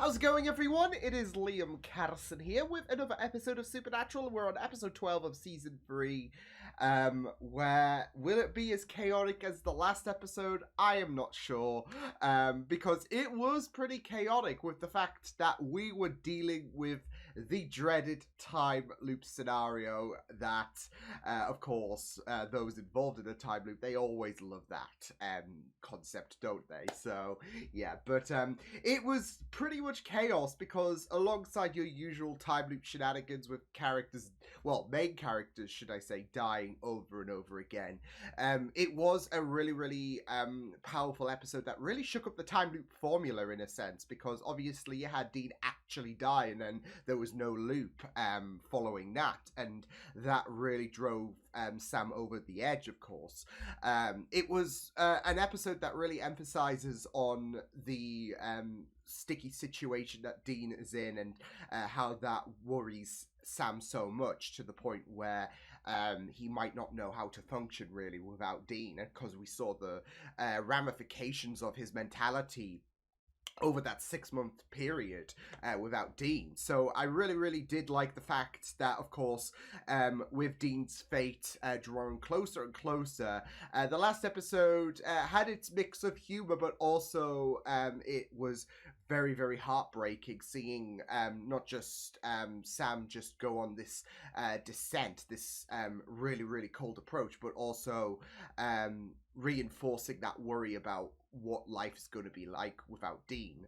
How's it going, everyone? It is Liam Catterson here with another episode of Supernatural. We're on episode 12 of season 3. Where will it be as chaotic as the last episode? I am not sure. Because it was pretty chaotic with the fact that we were dealing with the dreaded time loop scenario that, of course, those involved in a time loop, they always love that concept, don't they? So, yeah, but it was pretty much chaos because alongside your usual time loop shenanigans with characters, well, main characters, should I say, dying over and over again, it was a really powerful episode that really shook up the time loop formula in a sense, because obviously you had Dean actually die and then there was no loop following that, and that really drove Sam over the edge, of course. It was an episode that really emphasizes on the sticky situation that Dean is in, and how that worries Sam so much to the point where he might not know how to function really without Dean, because we saw the ramifications of his mentality over that 6-month period without Dean. So I really did like the fact that, of course, with Dean's fate drawing closer and closer, the last episode had its mix of humor, but also it was very heartbreaking seeing not just Sam just go on this descent, this really cold approach, but also reinforcing that worry about what life is going to be like without Dean,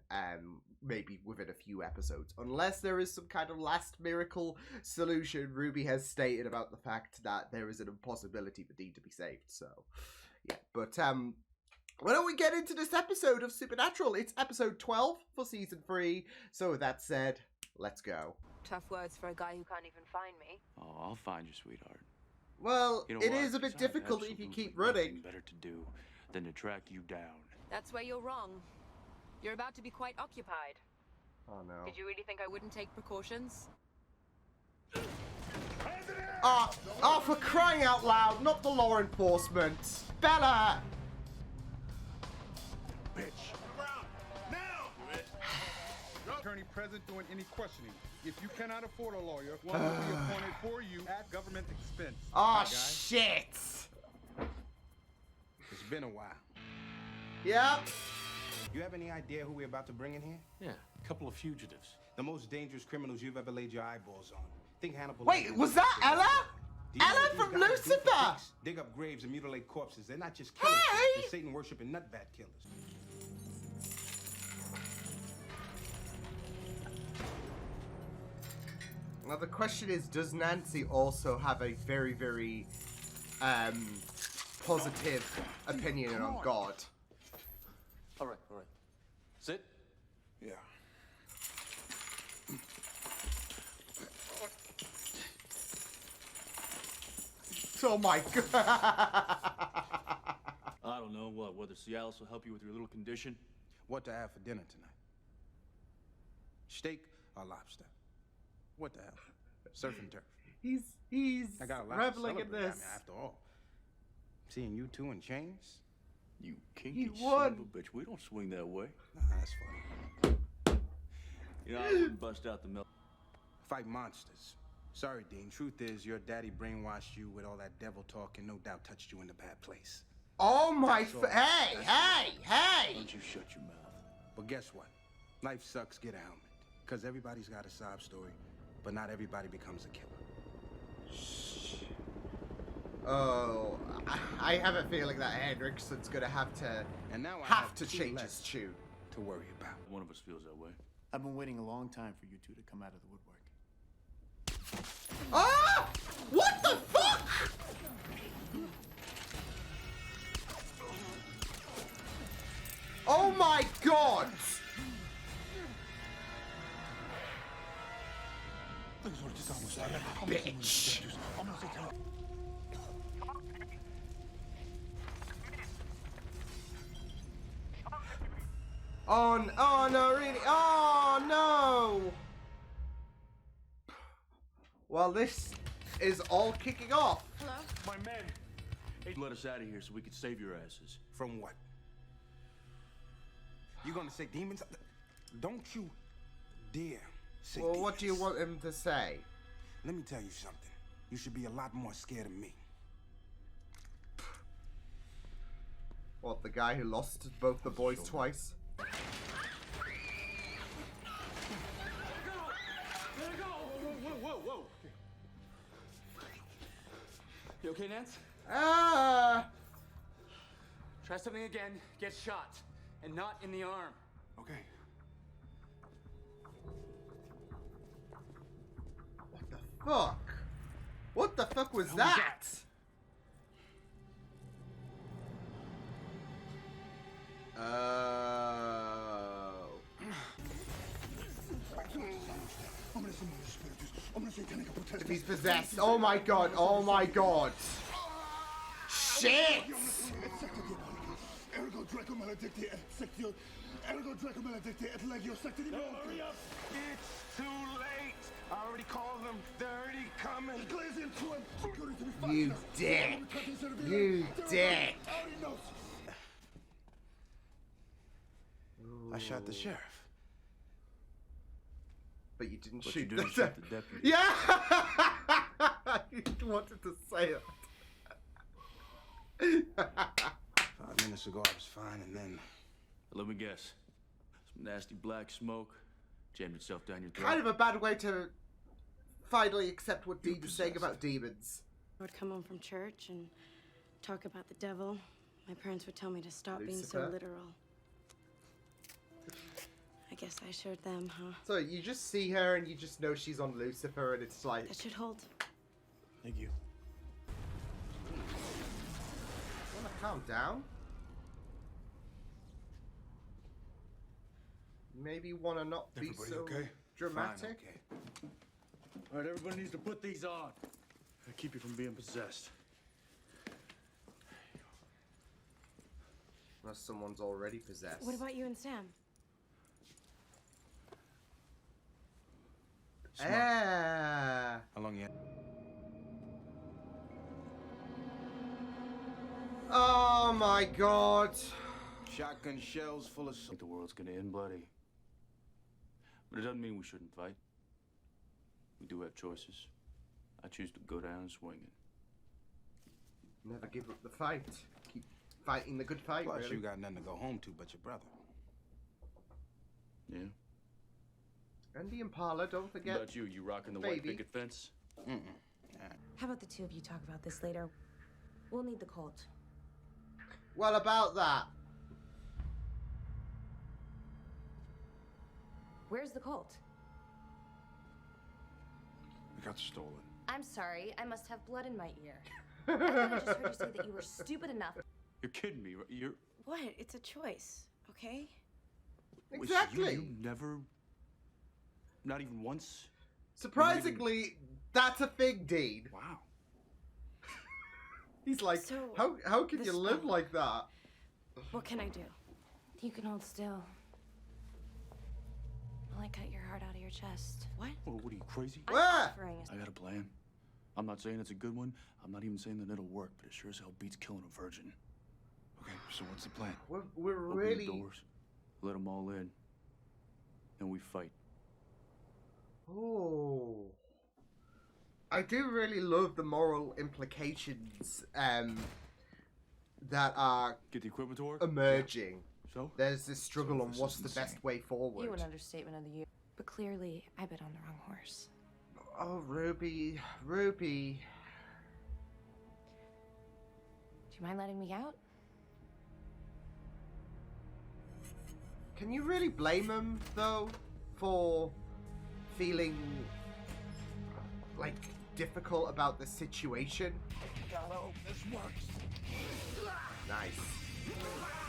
maybe within a few episodes, unless there is some kind of last miracle solution. Ruby has stated about the fact that there is an impossibility for Dean to be saved. So yeah, but why don't we get into this episode of Supernatural? It's episode 12 for season 3. So with that said, let's go. Tough words for a guy who can't even find me. Oh, I'll find you, sweetheart. Well, you know it what? is a bit difficult if you keep running. Better to do than to track you down. That's where you're wrong. You're about to be quite occupied. Oh no. Did you really think I wouldn't take precautions? Oh, for crying out loud, not the law enforcement. Bella! Bitch. Now! Attorney present doing any questioning. If you cannot afford a lawyer, one will be appointed for you at government expense. Oh, shit! It's been a while. Yep. You have any idea who we're about to bring in here? Yeah, a couple of fugitives. The most dangerous criminals you've ever laid your eyeballs on. Think Hannibal. Wait, was that Ella? Ella from Lucifer! Dig up graves and mutilate corpses. They're not just killers. Hey! They're Satan-worshipping nutbat killers. Now the question is, does Nancy also have a very positive opinion on God? All right. Sit. Yeah. Oh my god. I don't know whether Cialis will help you with your little condition. What to have for dinner tonight? Steak or lobster? What the hell? Surf and turf. He's I got a lot reveling to in celebrate. this. I mean, after all, seeing you two in chains? You kinky He son won. of a bitch. We don't swing that way. Nah, that's funny. You know, I wouldn't bust out the milk. Fight monsters. Sorry, Dean. Truth is, your daddy brainwashed you with all that devil talk and no doubt touched you in a bad place. Oh my That's all. hey! Don't you shut your mouth. But guess what? Life sucks, get a helmet. Because everybody's got a sob story, but not everybody becomes a killer. Oh, I have a feeling that Hendrickson's gonna have to And now I have to two change less his tune. to worry about. One of us feels that way. I've been waiting a long time for you two to come out of the woodwork. Ah! What the fuck? Oh my god! Bitch! Oh no, really? Oh no! Well, this is all kicking off. Hello? My men! Hey, let us out of here so we can save your asses. From what? You gonna say demons? Don't you Dear, say Well, what do you this. want him to say? Let me tell you something. You should be a lot more scared of me. What, the guy who lost both the boys twice? Let it go! Whoa! You okay, Nance? Ah! Try something again, get shot. And not in the arm. Okay. Fuck! What the fuck was that? Oh. If he's possessed, oh my god, oh my god. Shit! Hurry up! It's too late! I already called them. They're already coming. You dick! You dick! I shot the sheriff. But you didn't What shoot you didn't the shoot the deputy. Yeah! You wanted to say it. 5 minutes ago, I was fine, and then... Let me guess. Some nasty black smoke jammed itself down your throat. Kind of a bad way to finally accept what Dean was saying about demons. I would come home from church and talk about the devil. My parents would tell me to stop being so Lucifer. literal. I guess I showed them, huh? So you just see her and you just know she's on Lucifer, and it's like, That should hold. Thank you. wanna calm down? Maybe wanna not be Everybody so okay? dramatic. Fine, okay. All right, everybody needs to put these on. They keep you from being possessed. Unless someone's already possessed. What about you and Sam? Ah. How long you... Oh my god. Shotgun shells full of... I think the world's gonna end bloody. But it doesn't mean we shouldn't fight. We do have choices. I choose to go down swinging. Never give up the fight. Keep fighting the good fight, Plus, really. you got nothing to go home to but your brother. Yeah? And the Impala, don't What forget. about you? You rocking the white baby. picket fence? How about the two of you talk about this later? We'll need the Colt. Well, about that. Where's the Colt? It got stolen. I'm sorry, I must have blood in my ear. I thought I just heard you say that you were stupid enough. You're kidding me, right? You're... What? It's a choice, okay? Exactly. You never... Not even once? Surprisingly, that's a thing, Dean. Wow. He's like, So, how can the you live spell. like that? What can I do? You can hold still. While I cut your heart out of your chest. What? Well, what are you, crazy? I'm Where? offering I got a plan. I'm not saying it's a good one. I'm not even saying that it'll work, but it sure as hell beats killing a virgin. Okay, so what's the plan? We're Open really. the doors, let them all in, then we fight. Oh. I do really love the moral implications that are Get the equipment to work? emerging. So? There's this struggle on this what's is the best insane. way forward. you an understatement of the year. But clearly, I bet on the wrong horse. Oh, Ruby, Ruby. Do you mind letting me out? Can you really blame him, though, for feeling, like, difficult about the situation? Bello, this works. Nice.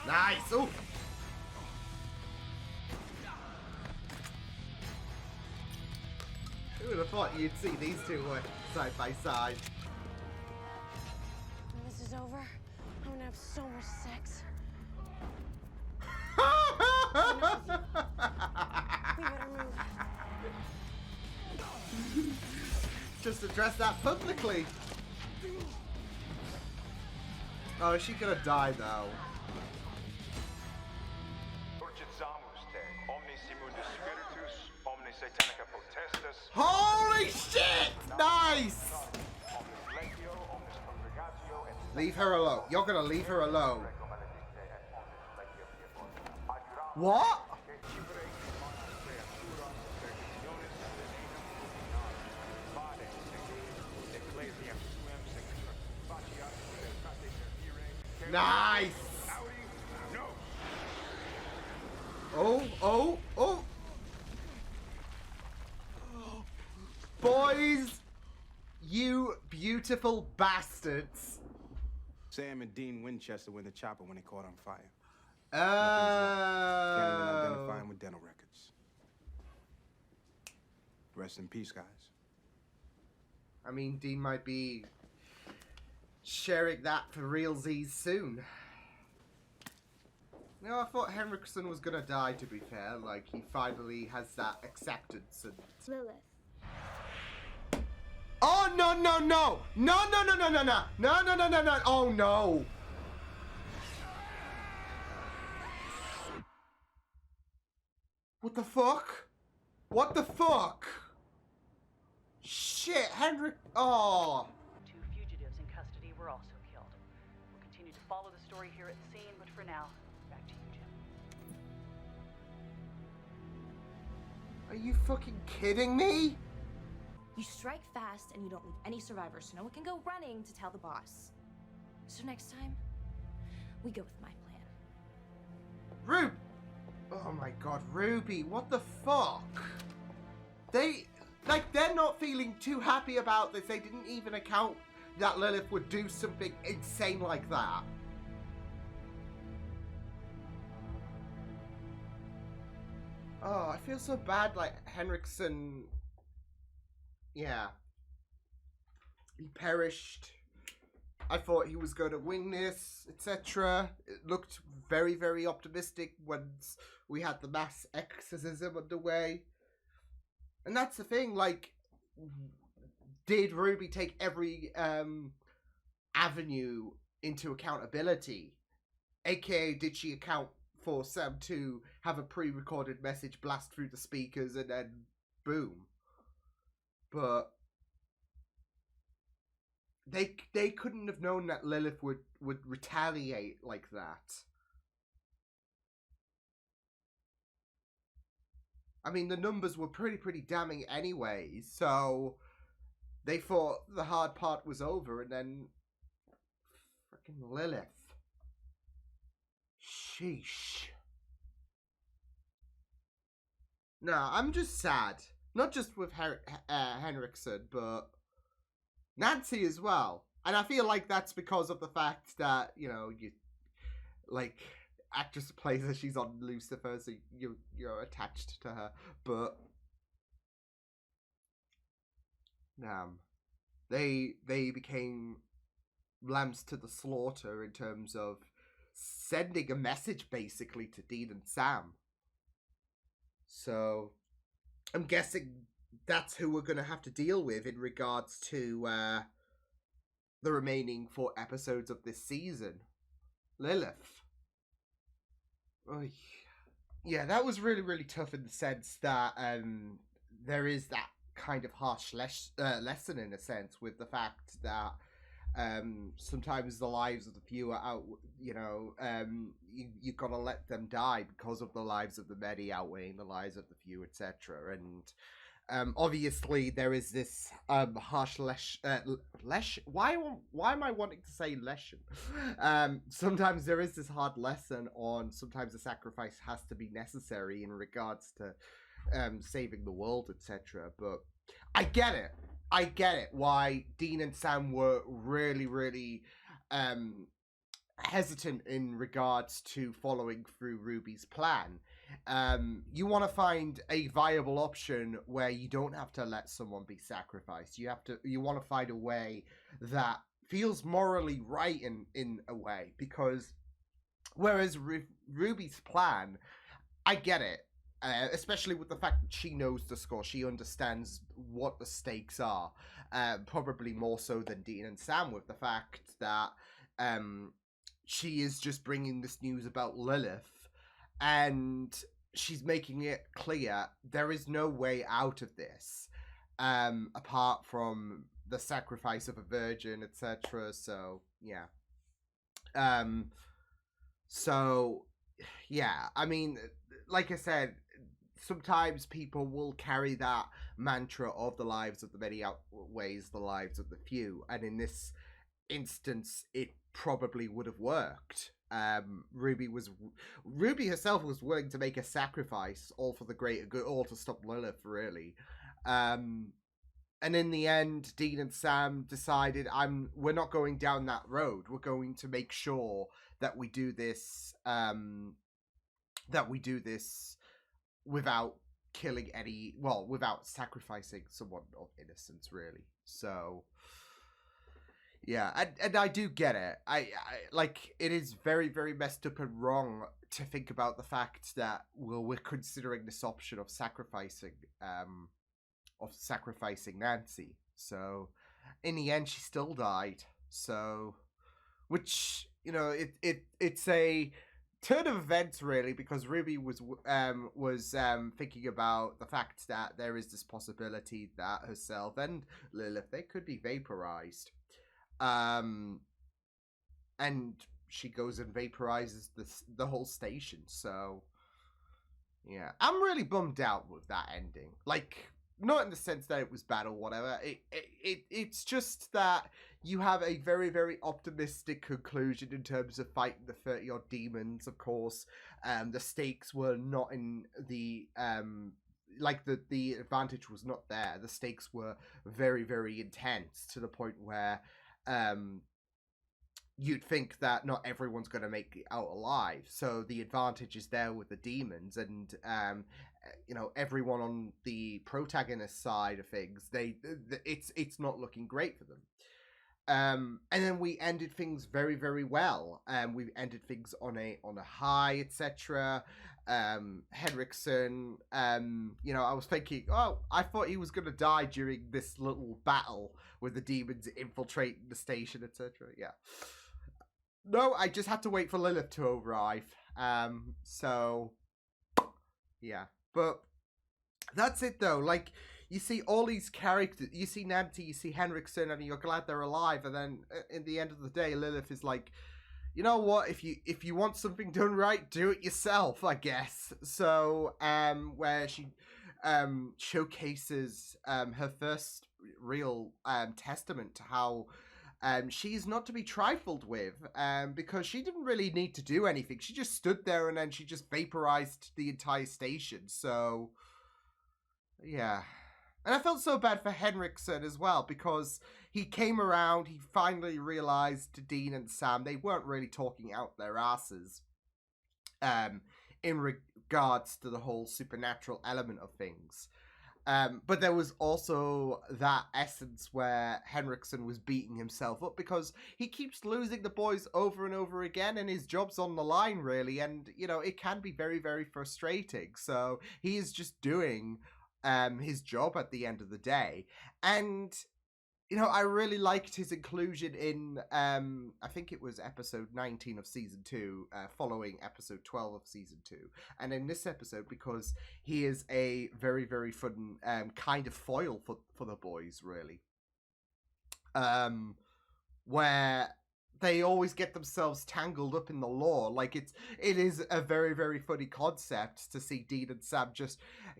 Nice! Ooh! Who would have thought you'd see these two side by side? When this is over, I'm gonna have so much sex. We better move. Just address that publicly. Oh, is she gonna die though? Holy shit! Nice! Leave her alone. You're gonna leave her alone. What? Nice! Oh. Boys, you beautiful bastards. Sam and Dean Winchester were in the chopper when they caught on fire. Oh. Can't even identify him with dental records. Rest in peace, guys. I mean, Dean might be sharing that for realsies soon. No, I thought Henriksen was gonna die, to be fair. Like, he finally has that acceptance and... Lilith. Oh, no. No. Oh, no. What the fuck? What the fuck? Shit, Henrik... Oh. 2 fugitives in custody were also killed. We'll continue to follow the story here at the scene, but for now, back to you, Jim. Are you fucking kidding me? You strike fast and you don't leave any survivors, so no one can go running to tell the boss. So next time, we go with my plan. Oh my god, Ruby, what the fuck? They're not feeling too happy about this. They didn't even account that Lilith would do something insane like that. Oh, I feel so bad, like, Henriksen... Yeah. He perished. I thought he was going to win this, etc. It looked very, very optimistic once we had the mass exorcism underway. And that's the thing, like, did Ruby take every avenue into accountability? AKA, did she account for Sam to have a pre-recorded message blast through the speakers and then boom? But they couldn't have known that Lilith would retaliate like that. I mean, the numbers were pretty damning anyway, so they thought the hard part was over, and then freaking Lilith. Sheesh. No, I'm just sad. Not just with Henriksen, but Nancy as well. And I feel like that's because of the fact that, you know, actress plays her, she's on Lucifer, so you're attached to her. But they became lambs to the slaughter in terms of sending a message basically to Dean and Sam. So I'm guessing that's who we're going to have to deal with in regards to the remaining 4 episodes of this season. Lilith. Oy. Yeah, that was really tough in the sense that there is that kind of harsh lesson in a sense with the fact that sometimes the lives of the few are out, you know, you've got to let them die because of the lives of the many outweighing the lives of the few, etc. And obviously there is this harsh why am I wanting to say lesson? Sometimes there is this hard lesson on sometimes the sacrifice has to be necessary in regards to saving the world, etc. But I get it why Dean and Sam were really hesitant in regards to following through Ruby's plan. You want to find a viable option where you don't have to let someone be sacrificed. You want to find a way that feels morally right in a way, because whereas Ruby's plan, I get it. Especially with the fact that she knows the score, she understands what the stakes are, probably more so than Dean and Sam, with the fact that she is just bringing this news about Lilith, and she's making it clear there is no way out of this, apart from the sacrifice of a virgin, etc. So yeah. So yeah, I mean, like I said, sometimes people will carry that mantra of the lives of the many outweighs the lives of the few, and in this instance, it probably would have worked. Ruby herself was willing to make a sacrifice, all for the greater good, all to stop Lilith, really. And in the end, Dean and Sam decided, we're not going down that road. We're going to make sure that we do this, without killing without sacrificing someone of innocence, really. So, yeah, and I do get it. I like, it is very, very messed up and wrong to think about the fact that, well, we're considering this option of sacrificing Nancy. So, in the end, she still died. So, which, you know, it's a turn of events, really, because Ruby was thinking about the fact that there is this possibility that herself and Lilith, they could be vaporized. And she goes and vaporizes the whole station. So, yeah, I'm really bummed out with that ending. Like, not in the sense that it was bad or whatever. It's just that you have a very, very optimistic conclusion in terms of fighting the 30-odd demons, of course. The stakes were not in the... the advantage was not there. The stakes were very, very intense, to the point where you'd think that not everyone's going to make it out alive. So the advantage is there with the demons, and you know, everyone on the protagonist side of things, it's not looking great for them. And then we ended things very, very well. We ended things on a high, etc. Henriksen, you know, I was thinking, oh, I thought he was going to die during this little battle with the demons infiltrating the station, etc. Yeah. No, I just had to wait for Lilith to arrive. So, yeah. But that's it, though. Like, you see all these characters, you see Nancy, you see Henriksen, and you're glad they're alive. And then, in the end of the day, Lilith is like, you know what? If you want something done right, do it yourself, I guess. So, where she showcases her first real testament to how she's not to be trifled with, because she didn't really need to do anything. She just stood there and then she just vaporized the entire station. So, yeah. And I felt so bad for Henriksen as well, because he came around, he finally realized Dean and Sam, they weren't really talking out their asses in regards to the whole supernatural element of things. But there was also that essence where Henriksen was beating himself up because he keeps losing the boys over and over again, and his job's on the line, really. And, you know, it can be very, very frustrating. So he is just doing his job at the end of the day. And, you know, I really liked his inclusion in, I think it was episode 19 of season 2, following episode 12 of season 2. And in this episode, because he is a very, very fun kind of foil for the boys, really. Where they always get themselves tangled up in the lore. Like, it is a very, very funny concept to see Dean and Sam just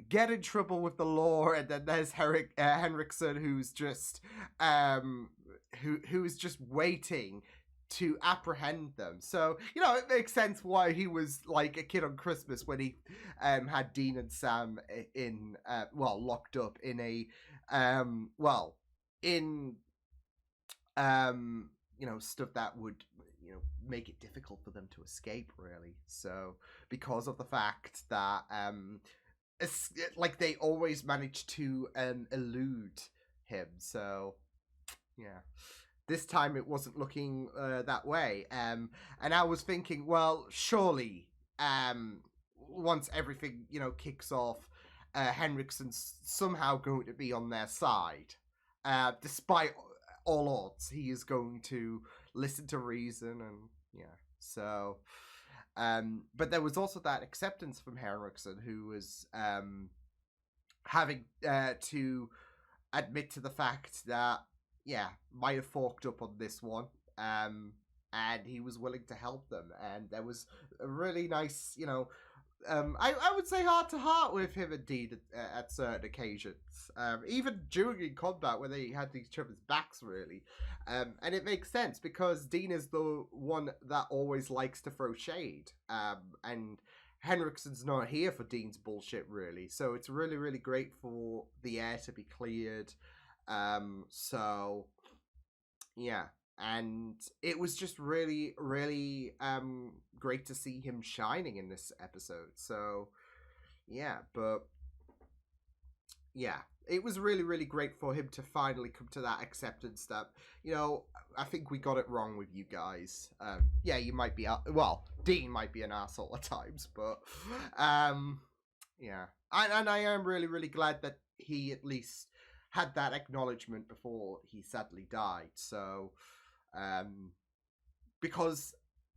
get in trouble with the lore, and then there's Henriksen, who's just who is just waiting to apprehend them. So, you know, it makes sense why he was like a kid on Christmas when he had Dean and Sam in locked up in a you know, stuff that would, you know, make it difficult for them to escape, really. So, because of the fact that, it's, like, they always manage to elude him. So, yeah. This time it wasn't looking that way. And I was thinking, well, surely, once everything, you know, kicks off, Henriksen's somehow going to be on their side. Despite all odds, he is going to listen to reason, and yeah. So, But there was also that acceptance from Henriksen, who was having to admit to the fact that, yeah, might have forked up on this one. And he was willing to help them. And there was a really nice, I would say heart-to-heart with him and Dean at certain occasions. Even during in combat where they had each other's backs, really. And it makes sense because Dean is the one that always likes to throw shade. And Henriksen's not here for Dean's bullshit, really. So it's really, really great for the air to be cleared. So, yeah. And it was just really, really great to see him shining in this episode. So, yeah, but yeah, it was really, really great for him to finally come to that acceptance that, I think we got it wrong with you guys. Yeah, you might be, Dean might be an asshole at times, but yeah. And I am really, really glad that he at least had that acknowledgement before he sadly died. So, because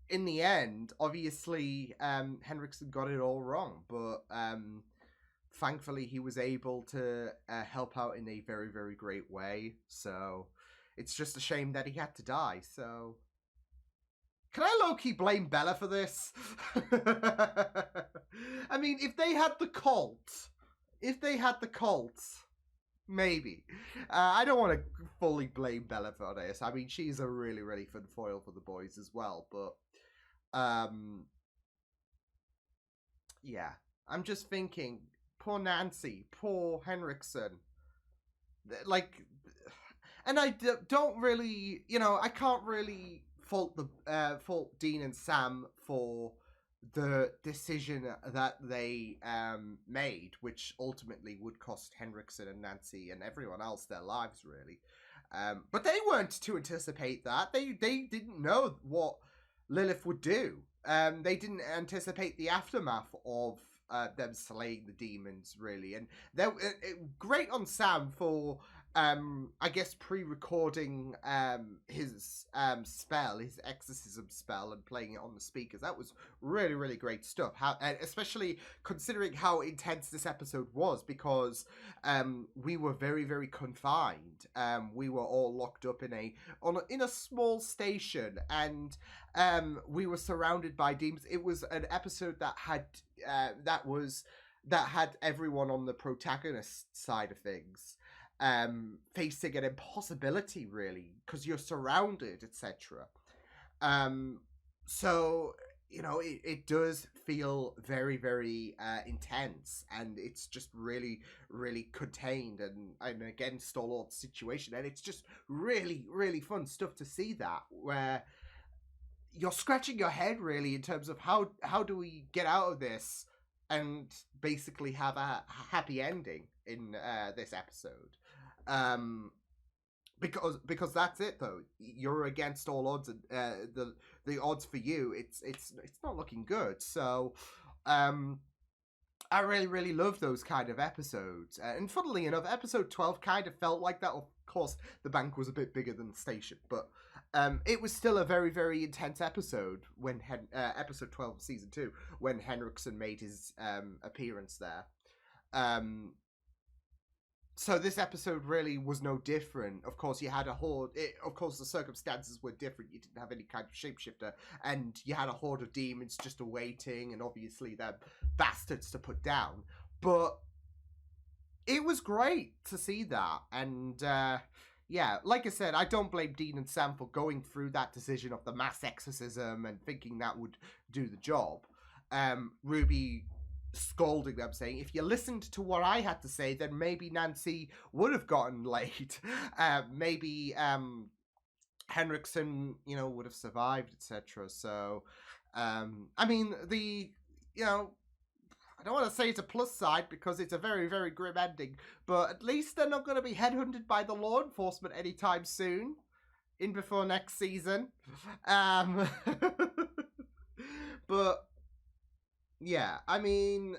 in the end, obviously, Henriksen got it all wrong, but thankfully he was able to help out in a very, very great way. So it's just a shame that he had to die. So can I low-key blame Bella for this? I mean, if they had the cult, maybe. I don't want to fully blame Bella for this. I mean, she's a really, really fun foil for the boys as well. But, yeah. I'm just thinking, poor Nancy, poor Henriksen. Like, and I don't really, I can't really fault Dean and Sam for the decision that they made, which ultimately would cost Henriksen and Nancy and everyone else their lives, really. But they weren't to anticipate that. They didn't know what Lilith would do. They didn't anticipate the aftermath of them slaying the demons, really. And they're great on Sam for, I guess, pre-recording his spell, his exorcism spell, and playing it on the speakers. That was really, really great stuff. Especially considering how intense this episode was, because we were very, very confined. We were all locked up in a small station, and we were surrounded by demons. It was an episode that had everyone on the protagonist side of things facing an impossibility, really, because you're surrounded, etc. So, it does feel very, very intense, and it's just really, really contained and against all odds situation, and it's just really, really fun stuff to see that, where you're scratching your head, really, in terms of how do we get out of this and basically have a happy ending in this episode. Because that's it, though. You're against all odds, and the odds for you, it's not looking good. So, I really, really love those kind of episodes. And funnily enough, episode 12 kind of felt like that. Of course, the bank was a bit bigger than the station, but it was still a very, very intense episode when episode 12 of season 2, when Henriksen made his appearance there. So this episode really was no different. Of course, you had a horde. Of course, the circumstances were different. You didn't have any kind of shapeshifter, and you had a horde of demons just awaiting, and obviously they're bastards to put down. But it was great to see that, and yeah, like I said, I don't blame Dean and Sam for going through that decision of the mass exorcism and thinking that would do the job. Ruby scolding them, saying, if you listened to what I had to say, then maybe Nancy would have gotten laid. Maybe Henriksen, would have survived, etc. So, I mean, I don't want to say it's a plus side because it's a very, very grim ending, but at least they're not going to be headhunted by the law enforcement anytime soon, in before next season. But yeah, I mean,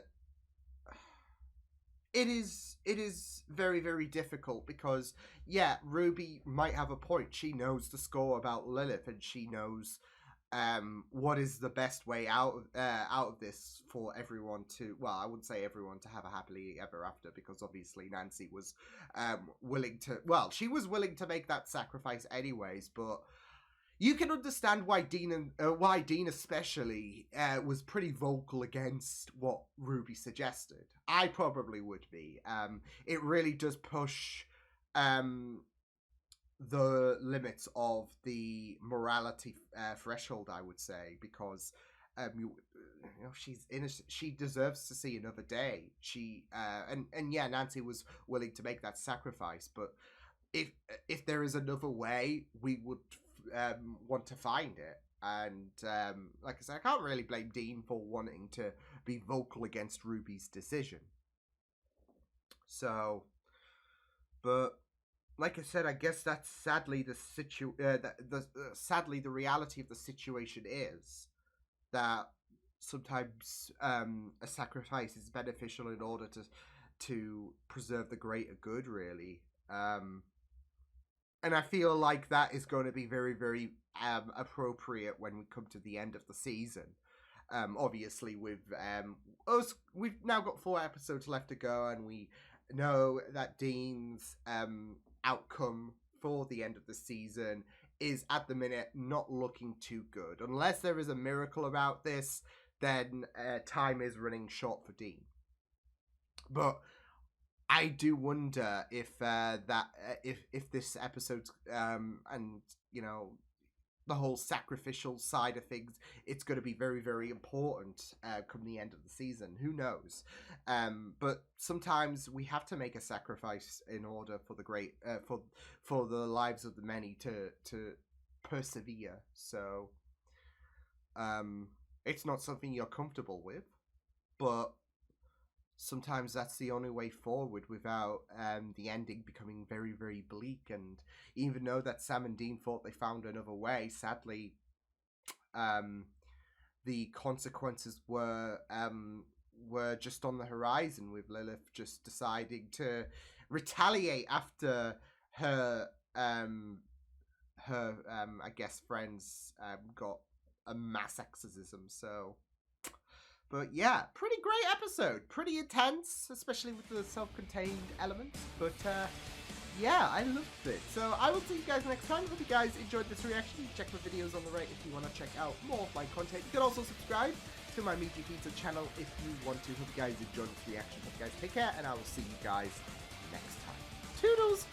it is very, very difficult because, yeah, Ruby might have a point. She knows the score about Lilith, and she knows what is the best way out of this for everyone to, well, I wouldn't say everyone to have a happily ever after, because obviously Nancy was willing to, well, she was willing to make that sacrifice anyways, but you can understand why Dean especially was pretty vocal against what Ruby suggested. I probably would be. It really does push the limits of the morality threshold, I would say, because she's innocent. She deserves to see another day. She and yeah, Nancy was willing to make that sacrifice, but if there is another way, we would want to find it. And like I said, I can't really blame Dean for wanting to be vocal against Ruby's decision. So, but like I said, I guess that's sadly the sadly the reality of the situation is that sometimes a sacrifice is beneficial in order to preserve the greater good, really. And I feel like that is going to be very, very appropriate when we come to the end of the season. Obviously, with us, we've now got 4 episodes left to go, and we know that Dean's outcome for the end of the season is at the minute not looking too good. Unless there is a miracle about this, then time is running short for Dean. But I do wonder if if this episode and you know the whole sacrificial side of things, it's going to be very, very important come the end of the season. Who knows? But sometimes we have to make a sacrifice in order for the great for the lives of the many to persevere. So it's not something you're comfortable with, but sometimes that's the only way forward without the ending becoming very, very bleak. And even though that Sam and Dean thought they found another way, sadly, the consequences were just on the horizon, with Lilith just deciding to retaliate after her I guess friends got a mass exorcism. So. But yeah, pretty great episode. Pretty intense, especially with the self-contained elements. But yeah, I loved it. So I will see you guys next time. Hope you guys enjoyed this reaction. Check my videos on the right if you want to check out more of my content. You can also subscribe to my Media Pizza channel if you want to. Hope you guys enjoyed this reaction. Hope you guys take care, and I will see you guys next time. Toodles!